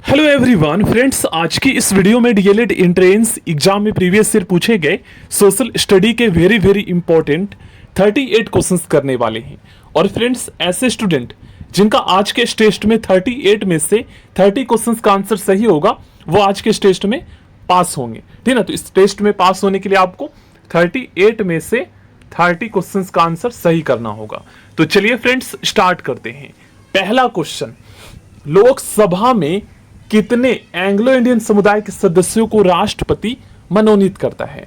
Hello everyone friends, आज की इस वीडियो में डीएलएड एंट्रेंस एग्जाम में प्रीवियस ईयर पूछे गए सोशल स्टडी के वेरी इंपॉर्टेंट 38 क्वेश्चंस करने वाले हैं। और फ्रेंड्स, ऐसे स्टूडेंट जिनका आज के इस टेस्ट में 38 में से 30 क्वेश्चंस का आंसर सही होगा वो आज के इस टेस्ट में पास होंगे। ठीक ना, तो इस टेस्ट में पास होने के लिए आपको 38 में से 30 क्वेश्चंस का आंसर सही करना होगा। तो चलिए फ्रेंड्स स्टार्ट करते हैं। पहला क्वेश्चन, लोकसभा में कितने एंग्लो इंडियन समुदाय के सदस्यों को राष्ट्रपति मनोनीत करता है?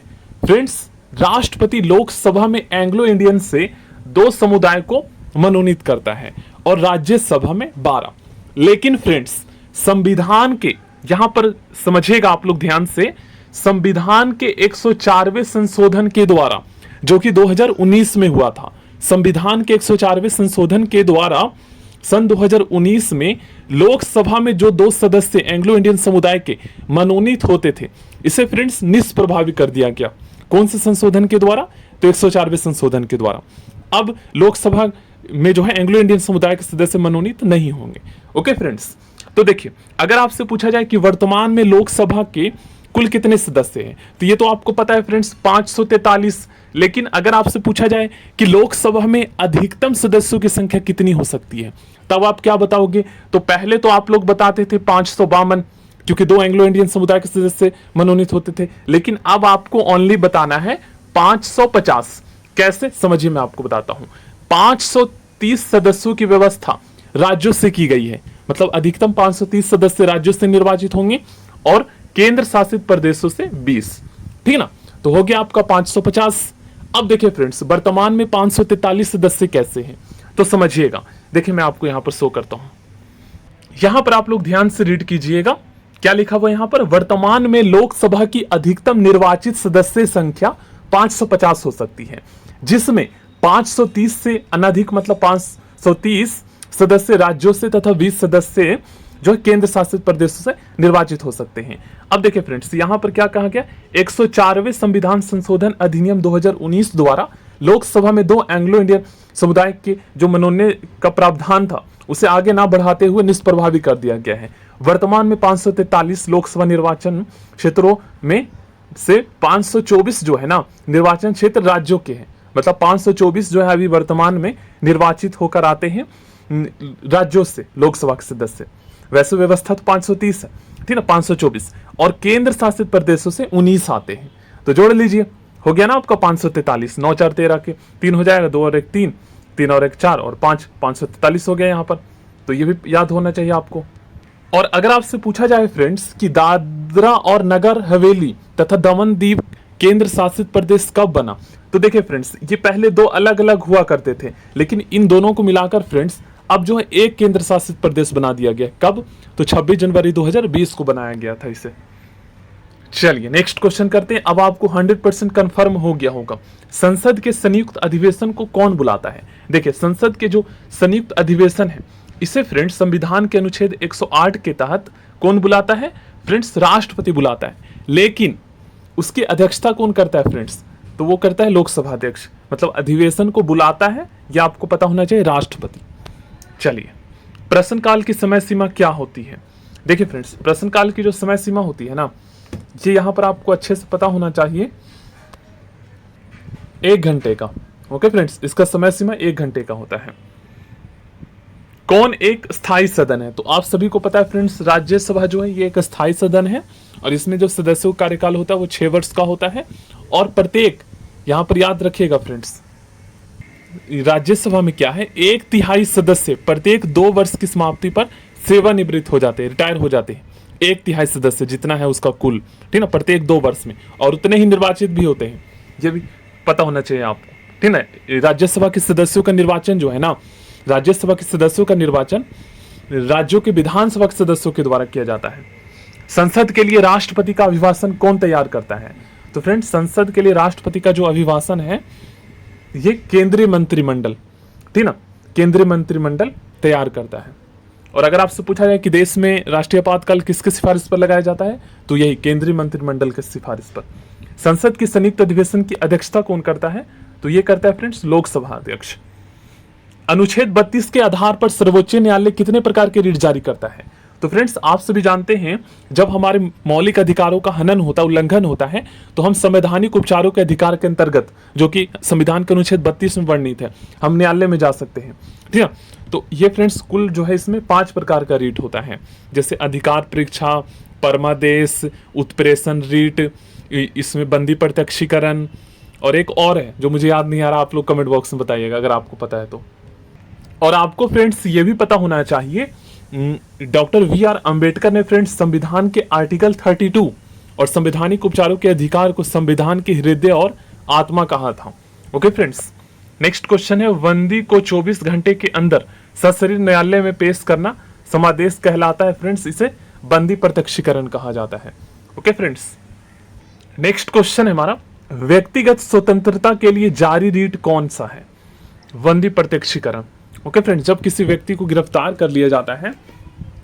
फ्रेंड्स, राष्ट्रपति लोकसभा में एंग्लो इंडियन से 2 समुदाय को मनोनीत करता है और राज्यसभा में 12। लेकिन फ्रेंड्स, संविधान के यहां पर समझिएगा आप लोग ध्यान से, संविधान के 104वें संशोधन के द्वारा, जो कि 2019 में हुआ था, संविधान के 104वें संशोधन के द्वारा सन 2019 में लोकसभा में जो 2 सदस्य एंग्लो इंडियन समुदाय के मनोनीत होते थे, इसे फ्रेंड्स निष्प्रभावी कर दिया गया। कौन से संशोधन के द्वारा? तो 104वें संशोधन के द्वारा। अब लोकसभा में जो है एंग्लो इंडियन समुदाय के सदस्य मनोनीत नहीं होंगे। ओके फ्रेंड्स, तो देखिए, अगर आपसे पूछा जाए कि वर्तमान में लोकसभा के कुल कितने सदस्य हैं, तो ये तो आपको पता है फ्रेंड्स 543। लेकिन अगर आपसे पूछा जाए कि लोकसभा में अधिकतम सदस्यों की संख्या कितनी हो सकती है, तब आप क्या बताओगे? तो पहले तो आप लोग बताते थे 552, क्योंकि 2 एंग्लो इंडियन समुदाय के सदस्य मनोनीत होते थे। लेकिन अब आपको ओनली बताना है 550। कैसे, समझिए, मैं आपको बताता हूं। 530 सदस्यों की व्यवस्था राज्यों से की गई है, मतलब अधिकतम 530 सदस्य राज्यों से निर्वाचित होंगे और केंद्र शासित प्रदेशों से 20। ठीक ना, तो हो गया आपका 550। अब देखिए फ्रेंड्स, वर्तमान में 543 सदस्य कैसे हैं, तो समझिएगा। देखिए, मैं आपको यहां पर शो करता हूं। यहां पर आप लोग ध्यान से रीड कीजिएगा, क्या लिखा हुआ यहां पर? वर्तमान में लोकसभा की अधिकतम निर्वाचित सदस्य संख्या 550 हो सकती है, जिसमें 530 से अनधिक, मतलब 530 सदस्य राज्यों से तथा 20 सदस्य जो केंद्र शासित प्रदेशों से निर्वाचित हो सकते हैं। अब देखिए फ्रेंड्स, यहां पर क्या कहा गया? 104वें संविधान संशोधन अधिनियम 2019 द्वारा लोकसभा में 2 एंग्लो इंडियन समुदाय के जो मनोनयन का प्रावधान था, उसे आगे ना बढ़ाते हुए निष्प्रभावी कर दिया गया है। वर्तमान में 543 लोकसभा निर्वाचन क्षेत्रों में से 524 जो है ना निर्वाचन क्षेत्र राज्यों के हैं, मतलब 524 जो है अभी वर्तमान में निर्वाचित होकर आते हैं राज्यों से लोकसभा के सदस्य। वैसे व्यवस्था तो 530 है, ठीक है, 524, और केंद्र शासित प्रदेशों से 19 आते हैं। तो जोड़ लीजिए, हो गया ना आपका 543। 9 4 13 के 3 हो जाएगा, 2 और 1 3, 3 और 1 4 और 5, 543 हो गया यहाँ पर। तो ये भी याद होना चाहिए आपको। और अगर आपसे पूछा जाए फ्रेंड्स कि दादरा और नगर हवेली तथा दमन दीव केंद्र शासित प्रदेश कब बना, तो देखिए फ्रेंड्स, ये पहले 2 अलग अलग हुआ करते थे, लेकिन इन दोनों को मिलाकर फ्रेंड्स अब जो है एक केंद्र शासित प्रदेश बना दिया गया। कब? तो 26 जनवरी 2020 को बनाया गया था इसे। चलिए नेक्स्ट क्वेश्चन करते हैं। अब आपको 100% कंफर्म हो गया होगा, संसद के संयुक्त अधिवेशन को कौन बुलाता है? देखिए, संसद के जो संयुक्त अधिवेशन है, इसे फ्रेंड्स संविधान के अनुच्छेद 108 के तहत कौन बुलाता है? फ्रेंड्स राष्ट्रपति बुलाता है। लेकिन उसकी अध्यक्षता कौन करता है फ्रेंड्स? तो वो करता है लोकसभा अध्यक्ष। मतलब अधिवेशन को बुलाता है, यह आपको पता होना चाहिए, राष्ट्रपति। चलिए, प्रश्नकाल की समय सीमा क्या होती है? देखिए फ्रेंड्स, प्रश्नकाल की जो समय सीमा होती है ना, ये यहां पर आपको अच्छे से पता होना चाहिए, 1 घंटे का। ओके फ्रेंड्स, इसका समय सीमा 1 घंटे का होता है। कौन एक स्थायी सदन है? तो आप सभी को पता है फ्रेंड्स, राज्यसभा जो है ये एक स्थायी सदन है और इसमें जो सदस्यों का कार्यकाल होता है वो 6 वर्ष का होता है। और प्रत्येक, यहां पर याद रखिएगा फ्रेंड्स, राज्यसभा में क्या है, 1/3 सदस्य प्रत्येक 2 वर्ष की समाप्ति पर सेवानिवृत्त हो जाते हैं, रिटायर हो जाते हैं। 1/3 सदस्य जितना है उसका कुल, ठीक ना, प्रत्येक 2 वर्ष में, और उतने ही निर्वाचित भी होते हैं, ये भी पता होना चाहिए आपको, ठीक ना। राज्यसभा के सदस्यों का निर्वाचन जो है ना, राज्यसभा के सदस्यों का निर्वाचन राज्यों के विधानसभा के सदस्यों के द्वारा किया जाता है। संसद के लिए राष्ट्रपति का अभिभाषण कौन तैयार करता है? तो फ्रेंड्स, संसद के लिए राष्ट्रपति का जो अभिभाषण है ये केंद्रीय मंत्रिमंडल, ठीक ना, केंद्रीय मंत्रिमंडल तैयार करता है। और अगर आपसे पूछा जाए कि देश में राष्ट्रीय आपातकाल किसके सिफारिश पर लगाया जाता है, तो यही केंद्रीय मंत्रिमंडल के सिफारिश पर। संसद की संयुक्त अधिवेशन की अध्यक्षता कौन करता है? तो ये करता है फ्रेंड्स लोकसभा अध्यक्ष। अनुच्छेद 32 के आधार पर सर्वोच्च न्यायालय कितने प्रकार के रिट जारी करता है? तो फ्रेंड्स आप सभी जानते हैं जब हमारे मौलिक अधिकारों का हनन होता है, उल्लंघन होता है, तो हम संवैधानिक उपचारों के अधिकार के अंतर्गत, जो कि संविधान के अनुच्छेद 32 में वर्णित है, हम न्यायालय में जा सकते हैं। ठीक है, तो ये फ्रेंड्स कुल जो है इसमें 5 प्रकार का रीट होता है, जैसे अधिकार परीक्षा, परमादेश, उत्प्रेषण रीट, इसमें बंदी प्रत्यक्षीकरण, और एक और है जो मुझे याद नहीं आ रहा, आप लोग कमेंट बॉक्स में बताइएगा अगर आपको पता है तो। और आपको फ्रेंड्स ये भी पता होना चाहिए, डॉक्टर वी.आर. अंबेडकर ने फ्रेंड्स संविधान के आर्टिकल 32 और संवैधानिक उपचारों के अधिकार को संविधान के हृदय और आत्मा कहा था। ओके फ्रेंड्स, नेक्स्ट क्वेश्चन है, बंदी को 24 घंटे के अंदर सशरीर न्यायालय में पेश करना समादेश कहलाता है। फ्रेंड्स इसे बंदी प्रत्यक्षीकरण कहा जाता है। ओके फ्रेंड्स, नेक्स्ट क्वेश्चन है हमारा, व्यक्तिगत स्वतंत्रता के लिए जारी रीट कौन सा है? बंदी प्रत्यक्षीकरण। ओके फ्रेंड्स, जब किसी व्यक्ति को गिरफ्तार कर लिया जाता है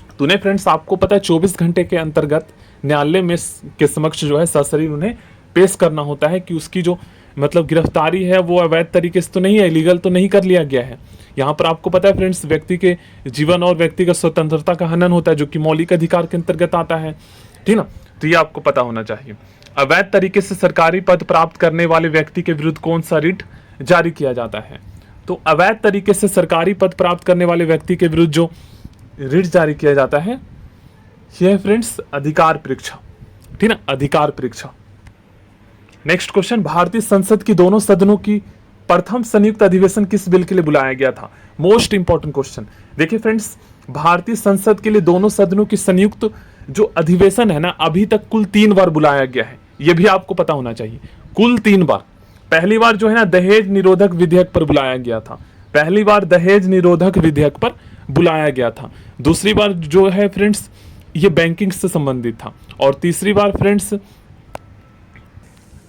तो उन्हें फ्रेंड्स आपको पता है 24 घंटे के अंतर्गत न्यायालय में के समक्ष जो है सशरीर उन्हें पेश करना होता है कि उसकी जो मतलब गिरफ्तारी है वो अवैध तरीके से तो नहीं है, इलीगल तो नहीं कर लिया गया है। यहाँ पर आपको पता है फ्रेंड्स व्यक्ति के जीवन और व्यक्तिगत स्वतंत्रता का हनन होता है, जो कि मौलिक अधिकार के अंतर्गत आता है। ठीक ना, तो ये आपको पता होना चाहिए। अवैध तरीके से सरकारी पद प्राप्त करने वाले व्यक्ति के विरुद्ध कौन सा रिट जारी किया जाता है? तो अवैध तरीके से सरकारी पद प्राप्त करने वाले व्यक्ति के विरुद्ध जो रिट जारी किया जाता है यह है फ्रेंड्स अधिकार परीक्षा। ठीक ना, अधिकार परीक्षा। नेक्स्ट क्वेश्चन, भारतीय संसद की दोनों सदनों की प्रथम संयुक्त अधिवेशन किस बिल के लिए बुलाया गया था? Most important question. देखिए फ्रेंड्स, भारतीय संसद के लिए दोनों सदनों की संयुक्त जो अधिवेशन है ना, अभी तक कुल 3 बार बुलाया गया है। यह भी आपको पता होना चाहिए, कुल 3 बार। पहली बार जो है ना दहेज निरोधक विधेयक पर बुलाया गया था, पहली बार दहेज निरोधक विधेयक पर बुलाया गया था। दूसरी बार जो है फ्रेंड्स ये बैंकिंग से संबंधित था, और तीसरी बार फ्रेंड्स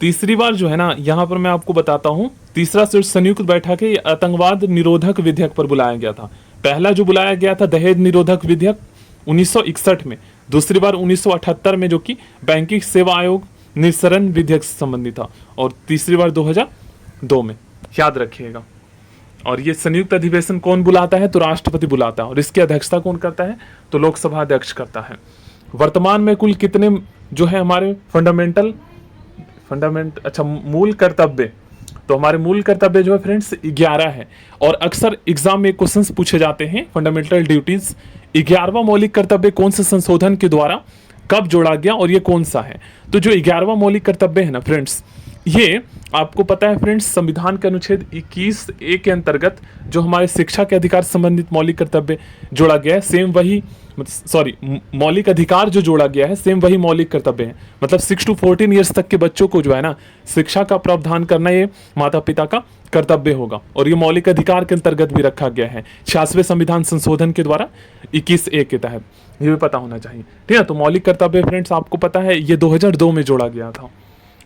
जो है ना यहाँ पर मैं आपको बताता हूँ, तीसरा संयुक्त बैठक है, ये आतंकवाद निरोधक विधेयक पर बुलाया गया था। पहला जो बुलाया गया था दहेज निरोधक विधेयक 1961 में, दूसरी बार 1978 में जो कि बैंकिंग सेवा आयोग निस्सरण विधेयक से संबंधित था, और तीसरी बार 2002 में, याद रखिएगा। और ये संयुक्त अधिवेशन कौन बुलाता है? तो राष्ट्रपति बुलाता है, और इसकी अध्यक्षता कौन करता है? तो लोकसभा अध्यक्ष करता है। वर्तमान में कुल कितने जो है हमारे मूल कर्तव्य, तो हमारे मूल कर्तव्य जो है फ्रेंड्स 11 है। और अक्सर एग्जाम में क्वेश्चंस पूछे जाते हैं, फंडामेंटल ड्यूटीज 11वां मौलिक कर्तव्य कौन से संशोधन के द्वारा कब जोड़ा गया और ये कौन सा है? तो जो 11वां मौलिक कर्तव्य है ना फ्रेंड्स, ये आपको पता है फ्रेंड्स संविधान के अनुच्छेद 21A के अंतर्गत जो हमारे शिक्षा के अधिकार संबंधित मौलिक कर्तव्य जोड़ा गया है, सेम वही मौलिक अधिकार जो जोड़ा गया है सेम वही मौलिक कर्तव्य है। मतलब 6 to 14 ईयर्स तक के बच्चों को जो है ना शिक्षा का प्रावधान करना ये माता पिता का कर्तव्य होगा, और ये मौलिक अधिकार के अंतर्गत भी रखा गया है 66वें संविधान संशोधन के द्वारा 21A के तहत। ये भी पता होना चाहिए। ठीक है, तो मौलिक कर्तव्य फ्रेंड्स आपको पता है ये 2002 में जोड़ा गया था।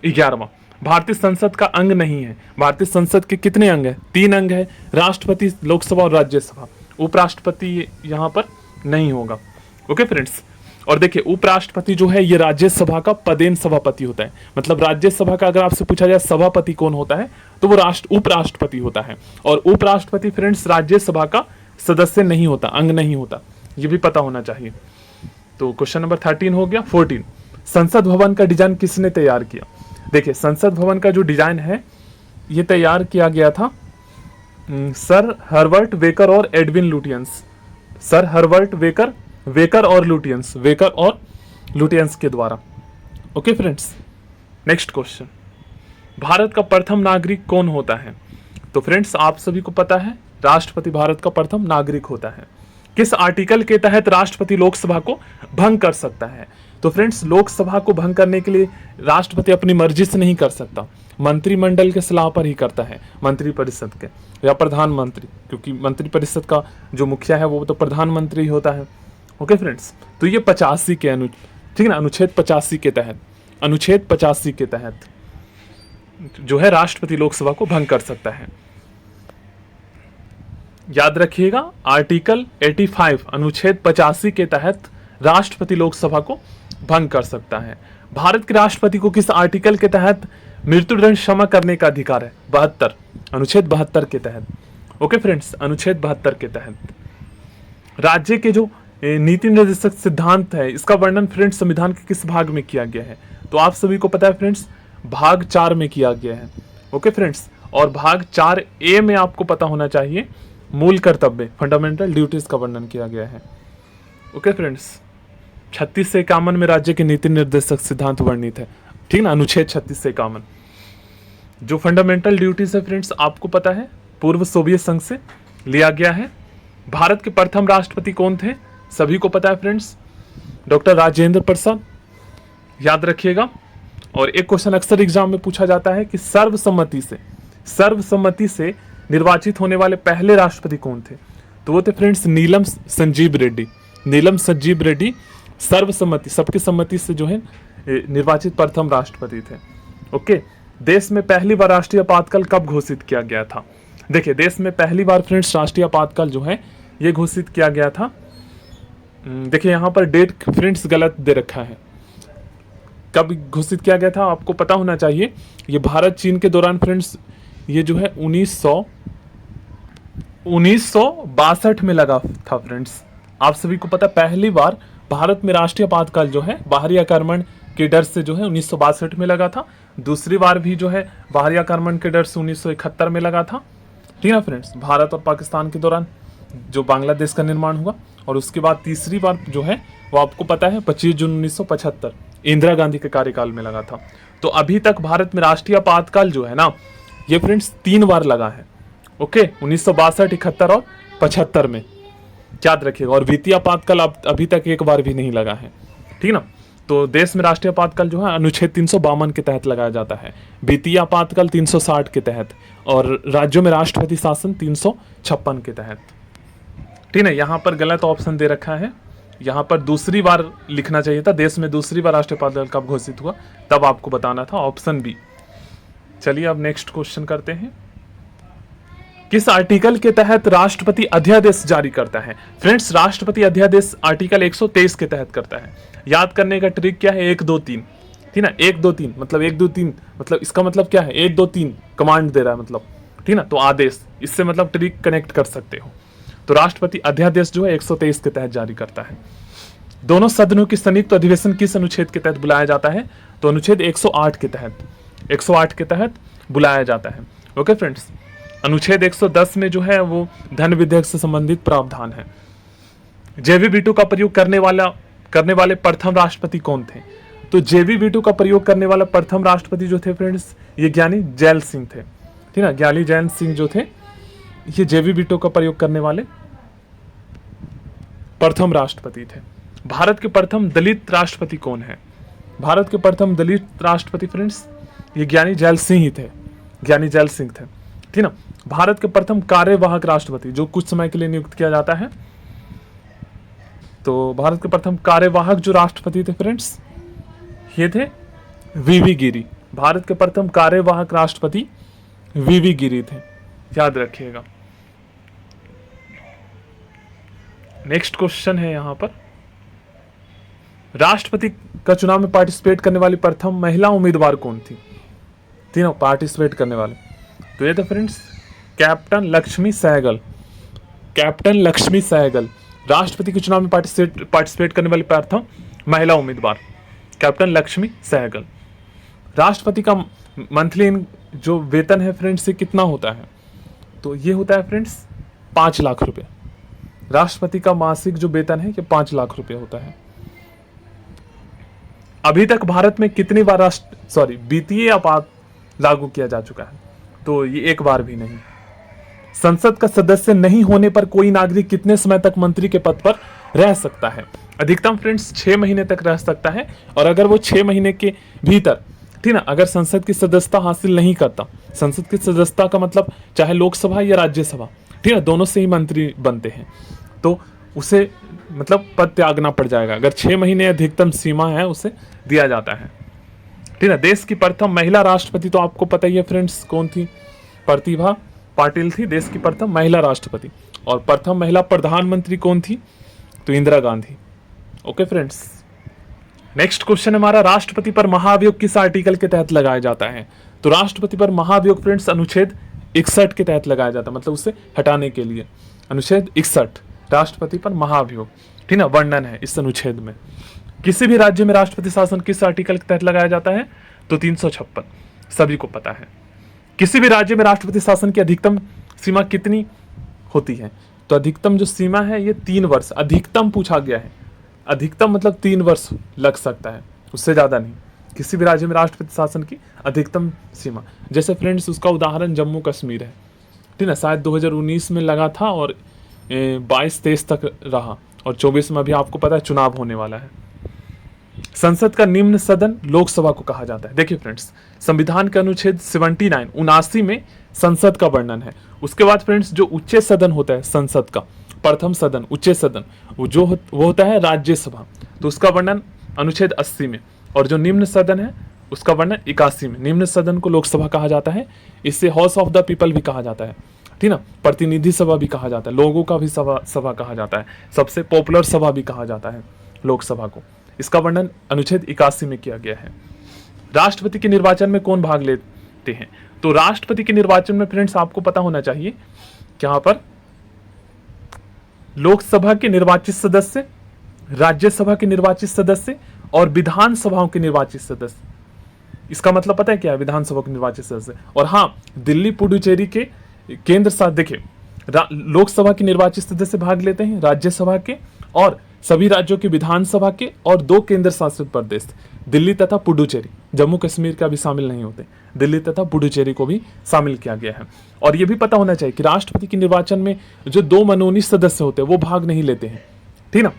11वां, भारतीय संसद का अंग नहीं है। भारतीय संसद के कितने अंग है? 3 अंग है, राष्ट्रपति, लोकसभा और राज्यसभा। उपराष्ट्रपति यहाँ पर नहीं होगा। ओके फ्रेंड्स, और देखिए उपराष्ट्रपति जो है ये राज्यसभा का पदेन सभापति होता है। मतलब राज्यसभा का अगर आपसे पूछा जाए सभापति कौन होता है तो वो उपराष्ट्रपति होता है, और उपराष्ट्रपति फ्रेंड्स राज्यसभा का सदस्य नहीं होता, अंग नहीं होता। ये भी पता होना चाहिए। तो क्वेश्चन नंबर 13 हो गया। 14, संसद भवन का डिजाइन किसने तैयार किया? देखिए संसद भवन का जो डिजाइन है ये तैयार किया गया था सर हर्बर्ट वेकर और Edwin Lutyens. Sir Herbert waker और लुटियंस के द्वारा। Okay friends, next question, Bharat का प्रथम नागरिक कौन होता है? तो फ्रेंड्स आप सभी को पता है राष्ट्रपति भारत का प्रथम नागरिक होता है। किस आर्टिकल के तहत राष्ट्रपति लोकसभा को भंग कर सकता है? तो फ्रेंड्स लोकसभा को भंग करने के लिए राष्ट्रपति अपनी मर्जी से नहीं कर सकता, मंत्रिमंडल के सलाह पर ही करता है, मंत्रिपरिषद के या प्रधानमंत्री, क्योंकि मंत्रिपरिषद का जो मुखिया है वो तो प्रधानमंत्री होता है। ओके फ्रेंड्स, तो ये 85 के ठीक है ना, अनुच्छेद 85 के तहत जो है राष्ट्रपति लोकसभा को भंग कर सकता है। याद रखिएगा आर्टिकल 85 अनुच्छेद 85 के तहत राष्ट्रपति लोकसभा को भंग कर सकता है। भारत के राष्ट्रपति को किस आर्टिकल के तहत मृत्युदंड क्षमा करने का अधिकार है? 72, अनुच्छेद 72 के तहत। ओके फ्रेंड्स, अनुच्छेद 72 के तहत। राज्य के जो नीति निर्देशक सिद्धांत है, इसका वर्णन फ्रेंड्स संविधान के किस भाग में किया गया है? तो आप सभी को पता है फ्रेंड्स, भाग 4 में किया गया है। ओके फ्रेंड्स, और भाग 4A में आपको पता होना चाहिए, मूल कर्तव्य फंडामेंटल ड्यूटीज का वर्णन किया गया है। ओके फ्रेंड्स, 36 से 51 में राज्य के नीति निर्देशक सिद्धांत वर्णित है, ठीक ना, अनुच्छेद 36 से 51। जो फंडामेंटल ड्यूटीज है फ्रेंड्स, आपको पता है पूर्व सोवियत संघ से लिया गया है। भारत के प्रथम राष्ट्रपति कौन थे? सभी को पता है फ्रेंड्स, डॉक्टर राजेंद्र प्रसाद, याद रखिएगा। और एक क्वेश्चन अक्सर एग्जाम में पूछा जाता है कि सर्वसम्मति से निर्वाचित होने वाले पहले राष्ट्रपति कौन थे? तो वो थे फ्रेंड्स नीलम संजीव रेड्डी सर्वसम्मति, सबकी सम्मति से जो है निर्वाचित प्रथम राष्ट्रपति थे। ओके, देश में पहली बार राष्ट्रीय आपातकाल कब घोषित किया गया था? देखिए, देश में पहली बार फ्रेंड्स राष्ट्रीय आपातकाल जो है ये घोषित किया गया था। देखिए यहाँ पर डेट फ्रेंड्स गलत दे रखा है, कब घोषित किया गया था आपको पता होना चाहिए। ये भारत चीन के दौरान फ्रेंड्स ये जो है 1962 में लगा था फ्रेंड्स। आप सभी को पता, पहली बार भारत में राष्ट्रीय आपातकाल जो है बाहरी आक्रमण के डर से जो है 1962 में लगा था। दूसरी बार भी जो है बाहरी आक्रमण के डर से 1971 में लगा था, ठीक है फ्रेंड्स, भारत और पाकिस्तान के दौरान जो बांग्लादेश का निर्माण हुआ। और उसके बाद तीसरी बार जो है वो आपको पता है 25 जून 1975 इंदिरा गांधी के कार्यकाल में लगा था। तो अभी तक भारत में राष्ट्रीय आपातकाल जो है ना, ये फ्रेंड्स 3 बार लगा है। ओके, 1962, 71 और 75 में, याद रखिएगा। और वित्तीय आपातकाल अभी तक एक बार भी नहीं लगा है, ठीक ना। तो देश में राष्ट्रीय आपातकाल जो है अनुच्छेद 352 के तहत लगाया जाता है, वित्तीय आपातकाल 360 के तहत, और राज्यों में राष्ट्रपति शासन 356 के तहत, ठीक है। यहाँ पर गलत ऑप्शन दे रखा है, यहाँ पर दूसरी बार लिखना चाहिए था, देश में दूसरी बार राष्ट्रीय आपातकाल कब घोषित हुआ तब आपको बताना था, ऑप्शन बी। चलिए अब नेक्स्ट क्वेश्चन करते हैं। किस आर्टिकल के तहत राष्ट्रपति अध्यादेश जारी करता है? फ्रेंड्स, राष्ट्रपति अध्यादेश आर्टिकल 123 के तहत करता है। याद करने का ट्रिक क्या है? 1 2 3, ठीक ना। 1 2 3 मतलब 1 2 3 मतलब इसका मतलब क्या है? 1 2 3 कमांड दे रहा है मतलब, ठीक ना। तो आदेश, इससे मतलब ट्रिक कनेक्ट कर सकते हो। तो राष्ट्रपति अध्यादेश जो है 123 के तहत जारी करता है। दोनों सदनों की संयुक्त अधिवेशन किस अनुच्छेद के तहत बुलाया जाता है? तो अनुच्छेद 108 के तहत, 108 के तहत बुलाया जाता है। ओके फ्रेंड्स, अनुच्छेद 110 में जो है वो धन विधेयक से संबंधित प्रावधान है। जेवी वीटो का प्रयोग करने वाले प्रथम राष्ट्रपति कौन थे? तो जेवी वीटो का प्रयोग करने वाला प्रथम राष्ट्रपति जो थे फ्रेंड्स, ये ज्ञानी जैल सिंह थे, ठीक है। ज्ञानी जैल सिंह जो थे, ये जेवी वीटो का प्रयोग करने वाले प्रथम राष्ट्रपति थे। भारत के प्रथम दलित राष्ट्रपति कौन है? भारत के प्रथम दलित राष्ट्रपति फ्रेंड्स, ये ज्ञानी जैल सिंह ही थे, ज्ञानी जैल सिंह थे, ठीक ना। भारत के प्रथम कार्यवाहक राष्ट्रपति जो कुछ समय के लिए नियुक्त किया जाता है, तो भारत के प्रथम कार्यवाहक जो राष्ट्रपति थे फ्रेंड्स, ये थे वीवी गिरी। भारत के प्रथम कार्यवाहक राष्ट्रपति वीवी गिरी थे, याद रखिएगा। नेक्स्ट क्वेश्चन है यहां पर, राष्ट्रपति का चुनाव में पार्टिसिपेट करने वाली प्रथम महिला उम्मीदवार कौन थी? तीनों पार्टिसिपेट करने वाले, तो ये थे friends captain Lakshmi Sahgal. Captain Lakshmi Sahgal राष्ट्रपति के चुनाव में पार्टिसिपेट करने वाली प्रथम महिला उम्मीदवार, कैप्टन लक्ष्मी सहगल। राष्ट्रपति का मंथली जो वेतन है फ्रेंड्स, ये कितना होता है? तो ये होता है फ्रेंड्स 5 लाख रुपए। राष्ट्रपति का मासिक जो वेतन है ये 5 लाख रुपए होता है। अभी तक भारत में कितनी बार वित्तीय आपात लागू किया जा चुका है? तो ये एक बार भी नहीं। संसद का सदस्य नहीं होने पर कोई नागरिक कितने समय तक मंत्री के पद पर रह सकता है? अधिकतम फ्रेंड्स 6 महीने तक रह सकता है। और अगर वो 6 महीने के भीतर, ठीक ना, अगर संसद की सदस्यता हासिल नहीं करता, संसद की सदस्यता का मतलब चाहे लोकसभा या राज्यसभा, ठीक है, दोनों से ही मंत्री बनते हैं, तो उसे मतलब पद त्यागना पड़ जाएगा। अगर 6 महीने अधिकतम सीमा है उसे दिया जाता है, ठीक है। देश की प्रथम महिला राष्ट्रपति तो आपको पता ही है फ्रेंड्स, कौन थी? प्रतिभा पाटिल थी देश की प्रथम महिला राष्ट्रपति। और प्रथम महिला प्रधानमंत्री कौन थी? तो Indira Gandhi. Okay friends, next question हमारा, राष्ट्रपति पर महाभियोग किस आर्टिकल के तहत लगाया जाता है? तो राष्ट्रपति पर महाभियोग फ्रेंड्स अनुच्छेद 61 के तहत लगाया जाता है, मतलब उसे हटाने के लिए अनुच्छेद 61 राष्ट्रपति पर महाभियोग। ठीक ना, वर्णन है इस अनुच्छेद में। किसी भी राज्य में राष्ट्रपति शासन किस आर्टिकल के तहत लगाया जाता है? तो 356, सभी को पता है। किसी भी राज्य में राष्ट्रपति शासन की अधिकतम सीमा कितनी होती है? तो अधिकतम जो सीमा है ये 3 वर्ष, अधिकतम पूछा गया है, अधिकतम मतलब 3 वर्ष लग सकता है, उससे ज्यादा नहीं। किसी भी राज्य में राष्ट्रपति शासन की अधिकतम सीमा, जैसे फ्रेंड्स उसका उदाहरण जम्मू कश्मीर है, ठीक ना, शायद 2019 में लगा था और 22-23 तक रहा, और 24 में अभी आपको पता है चुनाव होने वाला है। संसद का निम्न सदन लोकसभा को कहा जाता है। देखिए फ्रेंड्स, संविधान के अनुच्छेद 79 में संसद का वर्णन है। उसके बाद फ्रेंड्स जो उच्च सदन होता है संसद का, प्रथम सदन, उच्च सदन, वो होता है राज्यसभा, तो उसका वर्णन अनुच्छेद 80 में, और जो निम्न सदन है उसका वर्णन 81 में। निम्न सदन को लोकसभा कहा जाता है, इससे हाउस ऑफ द पीपल भी कहा जाता है, ठीक ना, प्रतिनिधि सभा भी कहा जाता है, लोगों का भी सभा कहा जाता है, सबसे पॉपुलर सभा भी कहा जाता है लोकसभा को। इसका वर्णन अनुच्छेद 81 में किया गया है। राष्ट्रपति के निर्वाचन में कौन भाग लेते हैं? तो राष्ट्रपति के निर्वाचन में फ्रेंड्स आपको पता होना चाहिए कि यहाँ पर लोकसभा के निर्वाचित सदस्य, राज्यसभा के निर्वाचित सदस्य और विधानसभाओं के निर्वाचित सदस्य। इसका मतलब पता है क्या है? विधानसभा के निर्वाचित सदस्य। और हाँ, दिल्ली पुडुचेरी के केंद्र शासित, देखिए लोकसभा के निर्वाचित सदस्य भाग लेते हैं, राज्यसभा के और सभी राज्यों के विधानसभा के, और 2 केंद्र शासित प्रदेश दिल्ली तथा पुडुचेरी, जम्मू कश्मीर का भी शामिल नहीं होते, दिल्ली तथा पुडुचेरी को भी शामिल किया गया है। और यह भी पता होना चाहिए कि राष्ट्रपति के निर्वाचन में जो 2 मनोनीत सदस्य होते हैं वो भाग नहीं लेते हैं, ठीक ना,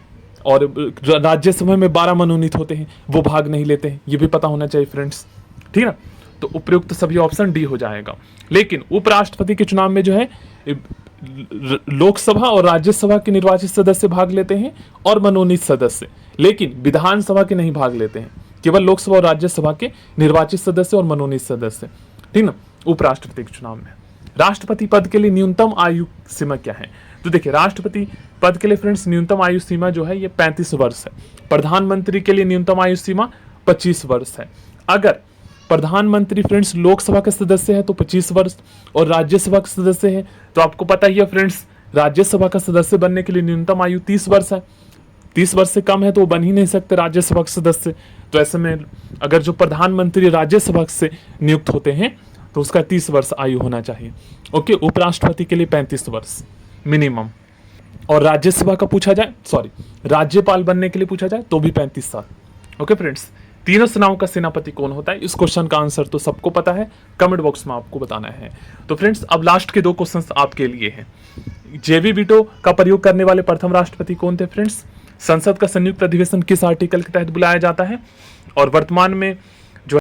और राज्यसभा में 12 मनोनीत होते हैं, वो भाग नहीं लेते हैं, ये भी पता होना चाहिए फ्रेंड्स, ठीक ना। तो उपयुक्त सभी ऑप्शन डी हो जाएगा। लेकिन उपराष्ट्रपति के चुनाव में जो है लोकसभा और राज्यसभा के निर्वाचित सदस्य भाग लेते हैं और मनोनीत सदस्य, लेकिन विधानसभा के नहीं भाग लेते हैं, केवल लोकसभा और राज्यसभा के निर्वाचित सदस्य और मनोनीत सदस्य, ठीक ना, उपराष्ट्रपति के चुनाव में। राष्ट्रपति पद के लिए न्यूनतम आयु सीमा क्या है? तो देखिए राष्ट्रपति पद के लिए फ्रेंड्स न्यूनतम आयु सीमा जो है ये 35 वर्ष है। प्रधानमंत्री के लिए न्यूनतम आयु सीमा 25 वर्ष है। अगर प्रधानमंत्री फ्रेंड्स लोकसभा के सदस्य है तो 25 वर्ष, और राज्यसभा के सदस्य है तो आपको पता ही है फ्रेंड्स, राज्यसभा का सदस्य बनने के लिए न्यूनतम आयु 30 वर्ष है। 30 वर्ष से कम है तो वो बन ही नहीं सकते राज्यसभा के सदस्य। तो ऐसे में अगर जो प्रधानमंत्री राज्यसभा से नियुक्त होते हैं तो उसका 30 वर्ष आयु होना चाहिए। ओके, उपराष्ट्रपति के लिए 35 वर्ष मिनिमम, और राज्यसभा का पूछा जाए, सॉरी, राज्यपाल बनने के लिए पूछा जाए तो भी 35 साल। ओके फ्रेंड्स, तीनों सेनाओं का सेनापति कौन होता है? इस क्वेश्चन का आंसर तो सबको पता है, कमेंट बॉक्स में आपको बताना है। तो फ्रेंड्स अब लास्ट के 2 क्वेश्चंस आपके लिए हैं। जेवी वीटो का प्रयोग करने वाले प्रथम राष्ट्रपति कौन थे फ्रेंड्स? संसद का संयुक्त अधिवेशन किस आर्टिकल के तहत बुलाया जाता है? और वर्तमान में